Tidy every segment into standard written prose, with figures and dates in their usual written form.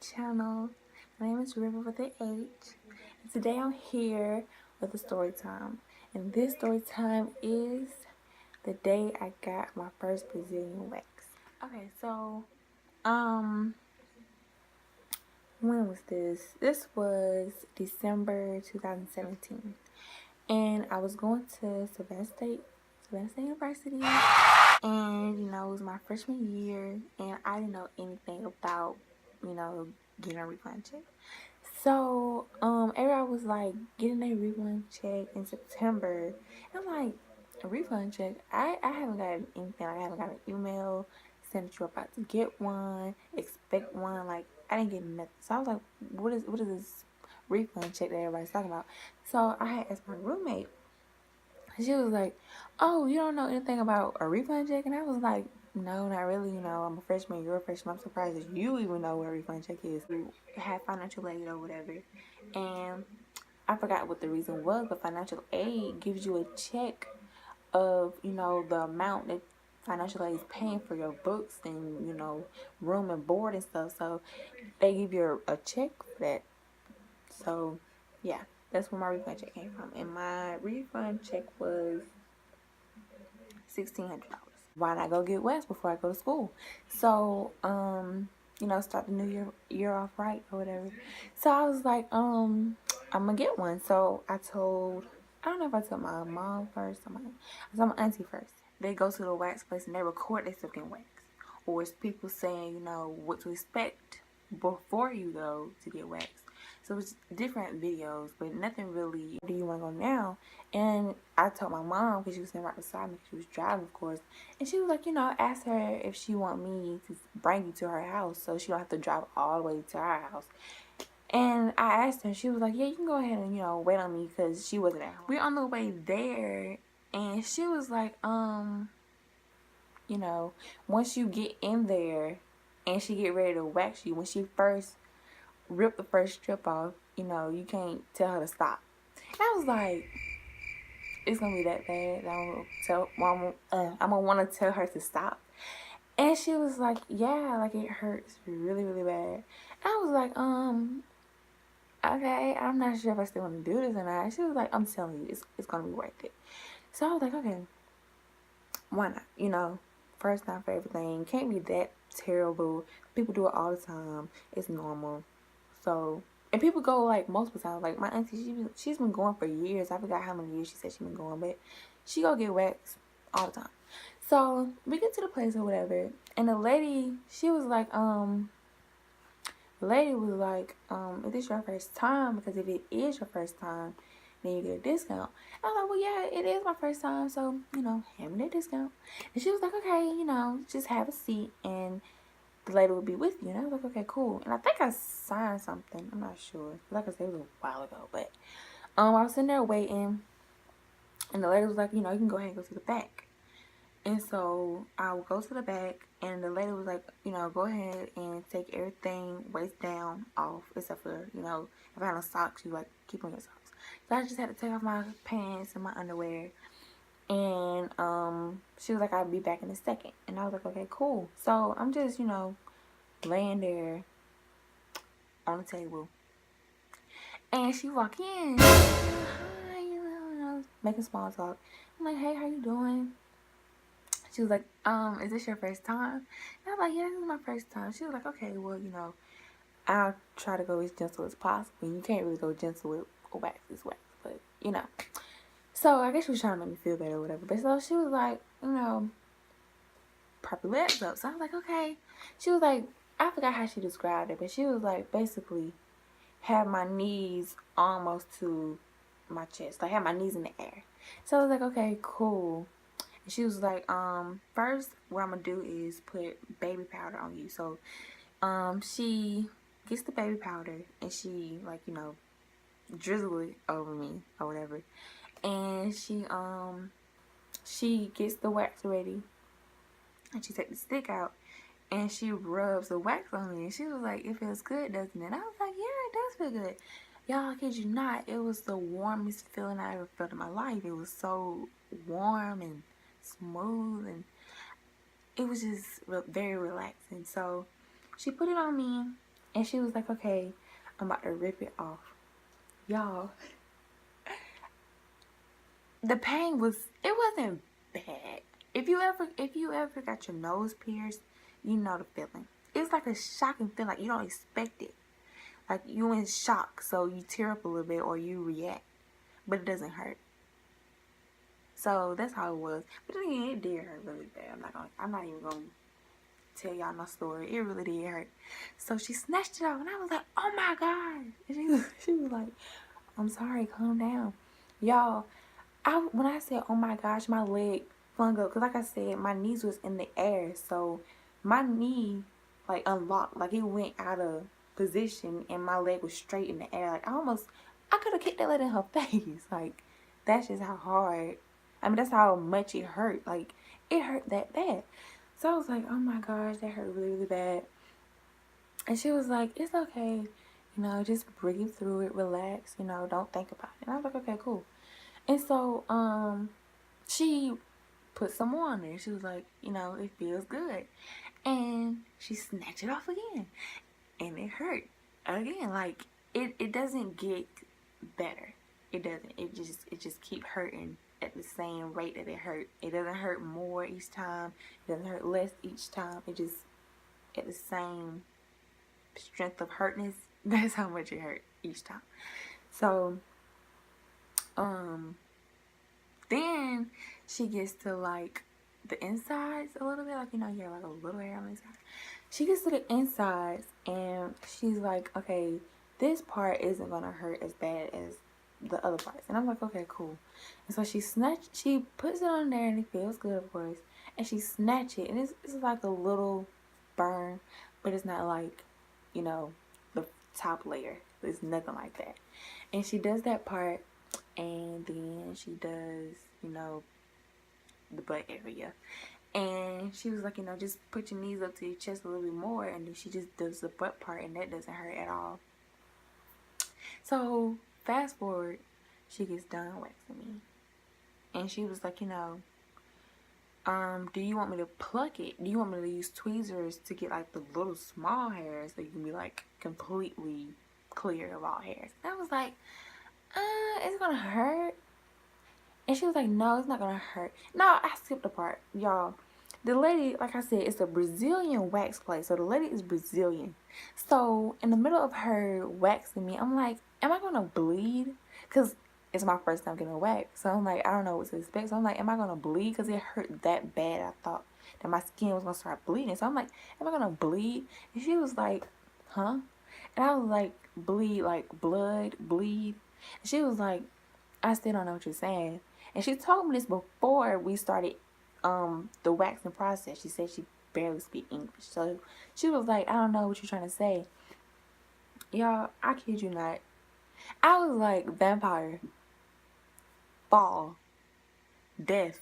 channel. My name is River with an H, and today I'm here with a story time. And this story time is the day I got my first Brazilian wax. Okay, so when was this? This was December 2017, and I was going to Savannah State University, and it was my freshman year, and I didn't know anything about getting a refund check. So everybody was like getting a refund check in September. I'm like, a refund check? I haven't gotten anything. I haven't got an email saying that you're about to get one, expect one. Like, I didn't get nothing. So I was like, what is this refund check that everybody's talking about? So I had asked my roommate. She was like, oh, you don't know anything about a refund check? And I was like, no, not really. I'm a freshman, you're a freshman. I'm surprised that you even know what a refund check is. We had financial aid or whatever. And I forgot what the reason was, but financial aid gives you a check of, the amount that financial aid is paying for your books and, room and board and stuff. So they give you a check for that. So, yeah. That's where my refund check came from. And my refund check was $1,600. Why not go get wax before I go to school? So, start the new year off right or whatever. So I was like, I'm gonna get one. So I don't know if I told my mom first or I told my auntie first. They go to the wax place and they record they still getting wax. Or it's people saying, what to expect before you go to get wax. So it's different videos, but nothing really, do you want to go now? And I told my mom, because she was sitting right beside me, because she was driving, of course. And she was like, ask her if she want me to bring you to her house so she don't have to drive all the way to our house. And I asked her, she was like, yeah, you can go ahead and, wait on me, because she wasn't at home. We're on the way there, and she was like, once you get in there and she get ready to wax you, when she first ripped the first strip off, you can't tell her to stop. And I was like, it's gonna be that bad. I'm gonna want to tell her to stop. And she was like, yeah, like it hurts really, really bad. And I was like, okay, I'm not sure if I still want to do this or not. She was like, I'm telling you, it's gonna be worth it. So I was like, okay, why not? First time for everything. Can't be that terrible. People do it all the time. It's normal. So, and people go like multiple times. Like my auntie, she's been going for years. I forgot how many years she said she's been going, but she go get waxed all the time. So we get to the place or whatever, and the lady, she was like, is this your first time? Because if it is your first time, then you get a discount. And I was like, well, yeah, it is my first time, so, hand me that discount. And she was like, okay, just have a seat, and the lady would be with you. And I was like, okay, cool. And I think I signed something. I'm not sure. Like I said, it was a while ago, but I was sitting there waiting, and the lady was like, you can go ahead and go to the back. And so I would go to the back, and the lady was like, go ahead and take everything waist down off, except for, if I had on socks, you like keep on your socks. So I just had to take off my pants and my underwear. And she was like, I'll be back in a second. And I was like, okay, cool. So I'm just, laying there on the table. And she walked in. Hi, making small talk. I'm like, hey, how you doing? She was like, is this your first time? And I was like, yeah, this is my first time. She was like, okay, well, I'll try to go as gentle as possible. You can't really go gentle with wax, but, So I guess she was trying to make me feel better or whatever. But so she was like, prop your legs up. So I was like, okay. She was like, I forgot how she described it, but she was like, basically, have my knees almost to my chest. Like, have my knees in the air. So I was like, okay, cool. And she was like, first, what I'm going to do is put baby powder on you. So, she gets the baby powder, and she, like, drizzle it over me or whatever. And she gets the wax ready, and she takes the stick out, and she rubs the wax on me, and she was like, it feels good, doesn't it? And I was like, yeah, it does feel good. Y'all, I kid you not, it was the warmest feeling I ever felt in my life. It was so warm and smooth, and it was just very relaxing. So she put it on me And she was like, okay, I'm about to rip it off. Y'all, the pain it wasn't bad. If you ever got your nose pierced, you know the feeling. It's like a shocking feeling, like you don't expect it. Like you in shock, so you tear up a little bit or you react, but it doesn't hurt. So that's how it was. But then again, it did hurt really bad. I'm not even gonna tell y'all my story. It really did hurt. So she snatched it off, and I was like, oh my god. And she was like, I'm sorry, calm down. Y'all, when I said, oh my gosh, my leg flung up. Because like I said, my knees was in the air. So my knee, like, unlocked. Like, it went out of position, and my leg was straight in the air. Like, I could have kicked that lady in her face. Like, that's just how hard. I mean, that's how much it hurt. Like, it hurt that bad. So I was like, oh my gosh, that hurt really, really bad. And she was like, it's okay. You know, just breathe through it, relax, you know, don't think about it. And I was like, okay, cool. And so, she put some more on there. She was like, you know, it feels good. And she snatched it off again. And it hurt again. Like, it doesn't get better. It doesn't. It just keep hurting at the same rate that it hurt. It doesn't hurt more each time. It doesn't hurt less each time. It just at the same strength of hurtness. That's how much it hurt each time. So then she gets to like the insides a little bit, like, you know, you have like a little hair on the inside. She gets to the insides and she's like, okay, this part isn't gonna hurt as bad as the other parts. And I'm like, okay, cool. And so she puts it on there and it feels good, of course. And she snatch it and it's like a little burn, but it's not like, you know, the top layer. It's nothing like that. And she does that part, and then she does, you know, the butt area. And she was like, you know, just put your knees up to your chest a little bit more, and then she just does the butt part, and that doesn't hurt at all. So fast forward, she gets done waxing me, and she was like, you know, do you want me to pluck it? Do you want me to use tweezers to get like the little small hairs so you can be like completely clear of all hairs? And I was like, it's gonna hurt. And she was like, no, it's not gonna hurt. No, I skipped a part, y'all. The lady, like I said, it's a Brazilian wax place. So the lady is Brazilian. So in the middle of her waxing me, I'm like, am I gonna bleed? Because it's my first time getting a wax. So I'm like, I don't know what to expect. So I'm like, am I gonna bleed? Because it hurt that bad. I thought that my skin was gonna start bleeding. So I'm like, am I gonna bleed? And she was like, huh? And I was like, bleed, like blood, bleed. And she was like, I still don't know what you're saying. And she told me this before we started the waxing process. She said she barely speak English. So she was like, I don't know what you're trying to say. Y'all, I kid you not. I was like, vampire, fall, death,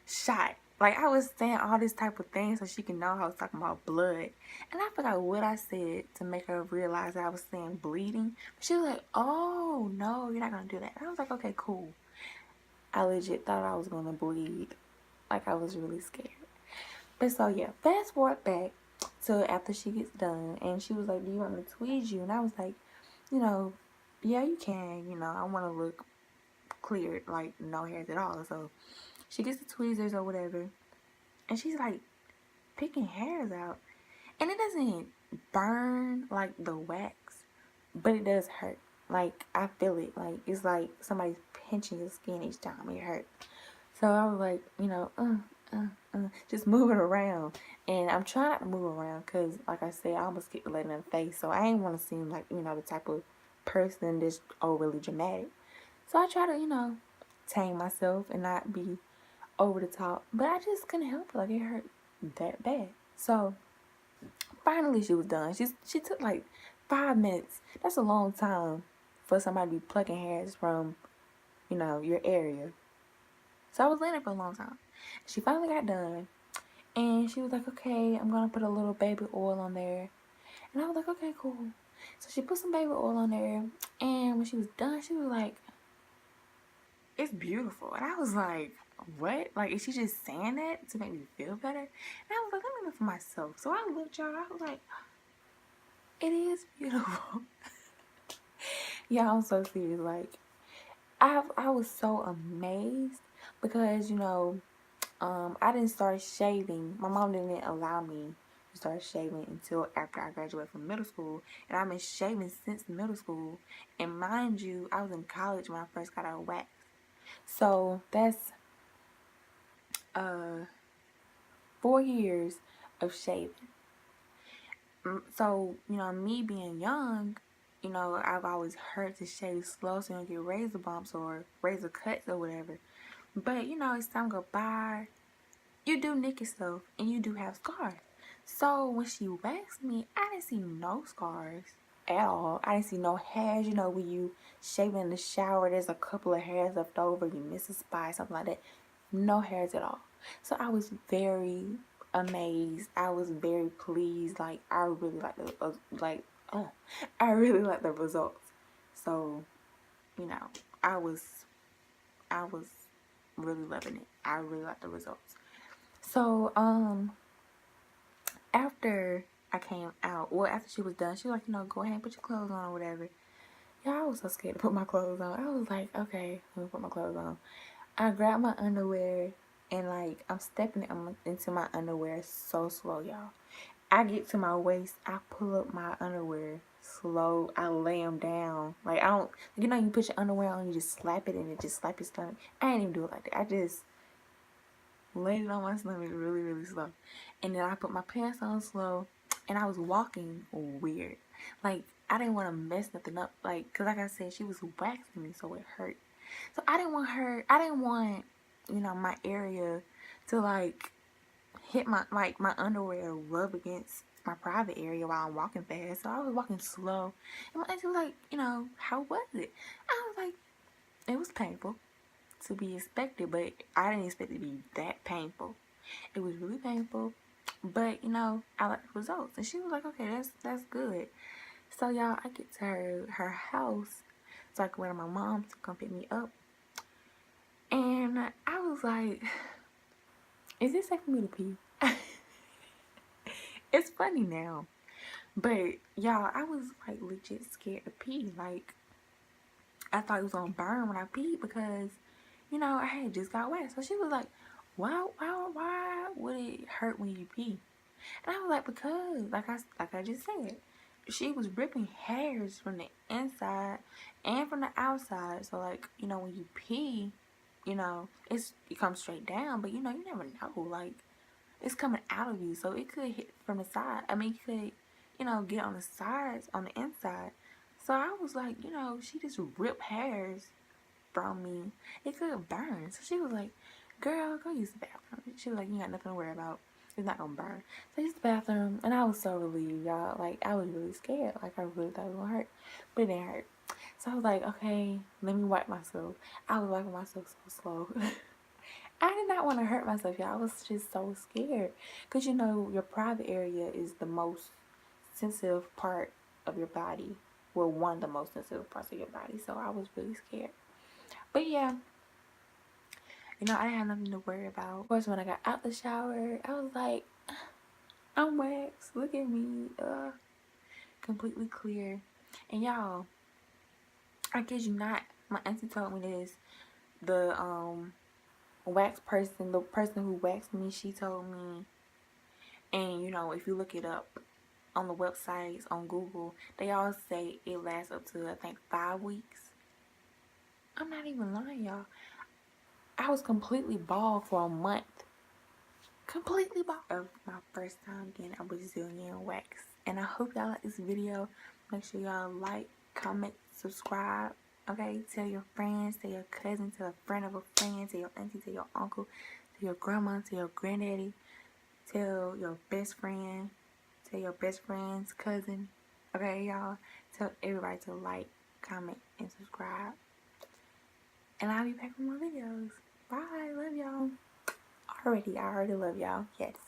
shot. Like, I was saying all this type of things so she can know I was talking about blood. And I forgot what I said to make her realize that I was saying bleeding. But she was like, oh, no, you're not going to do that. And I was like, okay, cool. I legit thought I was going to bleed. Like, I was really scared. But so, yeah, fast forward back to after she gets done. And she was like, do you want me to tweeze you? And I was like, you know, yeah, you can. You know, I want to look clear, like no hairs at all. So she gets the tweezers or whatever, and she's like picking hairs out, and it doesn't burn like the wax, but it does hurt. Like, I feel it. Like, it's like somebody's pinching your skin each time. It hurt. So I was like, you know, just moving around, and I'm trying not to move around because, like I said, I almost get the lady in the face. So I ain't want to seem like, you know, the type of person that's overly dramatic. So I try to, you know, tame myself and not be over the top. But I just couldn't help it. Like, it hurt that bad. So finally she was done. She took like 5 minutes. That's a long time for somebody to be plucking hairs from, you know, your area. So I was laying there for a long time. She finally got done. And she was like, okay, I'm going to put a little baby oil on there. And I was like, okay, cool. So she put some baby oil on there. And when she was done, she was like, it's beautiful. And I was like, what? Like, is she just saying that to make me feel better? And I was like, let me look for myself. So I looked, y'all. I was like, It is beautiful. Yeah, I'm so serious. Like, I was so amazed because, you know, I didn't start shaving. My mom didn't allow me to start shaving until after I graduated from middle school. And I've been shaving since middle school. And mind you, I was in college when I first got out of wax. So that's 4 years of shaving. So, you know, me being young, you know, I've always heard to shave slow so you don't get razor bumps or razor cuts or whatever. But, you know, as time go by, you do nick yourself and you do have scars. So when she waxed me, I didn't see no scars at all. I didn't see no hairs. You know, when you shave in the shower, there's a couple of hairs left over. You miss a spot, something like that. No hairs at all. So I was very amazed. I was very pleased. Like, I really like the I really like the results. So, you know, I was really loving it. I really like the results. So, after I came out, well, after she was done, she was like, you know, go ahead and put your clothes on or whatever. Yeah, I was so scared to put my clothes on. I was like, okay, let me put my clothes on. I grabbed my underwear and, like, I'm stepping into my underwear so slow, y'all. I get to my waist, I pull up my underwear slow, I lay them down. Like, I don't, you know, you put your underwear on, you just slap it and it just slap your stomach. I ain't even do it like that. I just laid it on my stomach really, really slow. And then I put my pants on slow, and I was walking weird. Like, I didn't want to mess nothing up. Like, because like I said, she was waxing me, so it hurt. So I didn't want, you know, my area to, like, hit my underwear rub against my private area while I'm walking fast. So I was walking slow. And my auntie was like, you know, how was it? I was like, it was painful, to be expected, but I didn't expect it to be that painful. It was really painful, but, you know, I like the results. And she was like, okay, that's good. So, y'all, I get to her house so I can wait on my mom to come pick me up. And I was like, is it safe for me to pee? It's funny now, but y'all, I was like legit scared to pee. Like, I thought it was gonna burn when I peed because, you know, I had just got wet. So she was like, why would it hurt when you pee? And I was like, because, like I just said, she was ripping hairs from the inside and from the outside. So, like, you know, when you pee, you know, it comes straight down, but, you know, you never know. Like, it's coming out of you, so it could hit from the side. I mean, it could, you know, get on the sides, on the inside. So I was like, you know, she just ripped hairs from me. It could burn. So she was like, girl, go use the bathroom. She was like, you got nothing to worry about. It's not gonna burn. So I used the bathroom, and I was so relieved, y'all. Like, I was really scared. Like, I really thought it was gonna hurt, but it didn't hurt. So I was like, okay, let me wipe myself. I was wiping myself so slow. I did not want to hurt myself, y'all. I was just so scared. Because, you know, your private area is the most sensitive part of your body. Well, one of the most sensitive parts of your body. So I was really scared. But yeah, you know, I didn't have nothing to worry about. Of course, when I got out the shower, I was like, I'm waxed. Look at me. Completely clear. And y'all, I kid you not, my auntie told me this. The wax person, the person who waxed me, she told me, and you know, if you look it up on the websites, on Google, they all say it lasts up to, I think, 5 weeks. I'm not even lying, y'all. I was completely bald for a month. Completely bald. Of my first time getting a Brazilian wax. And I hope y'all like this video. Make sure y'all like, comment, subscribe. Okay, tell your friends, tell your cousin, tell a friend of a friend, tell your auntie, tell your uncle, tell your grandma, tell your granddaddy, tell your best friend, tell your best friend's cousin. Okay, y'all, tell everybody to like, comment, and subscribe. And I'll be back with more videos. Bye, love y'all. I already love y'all. Yes.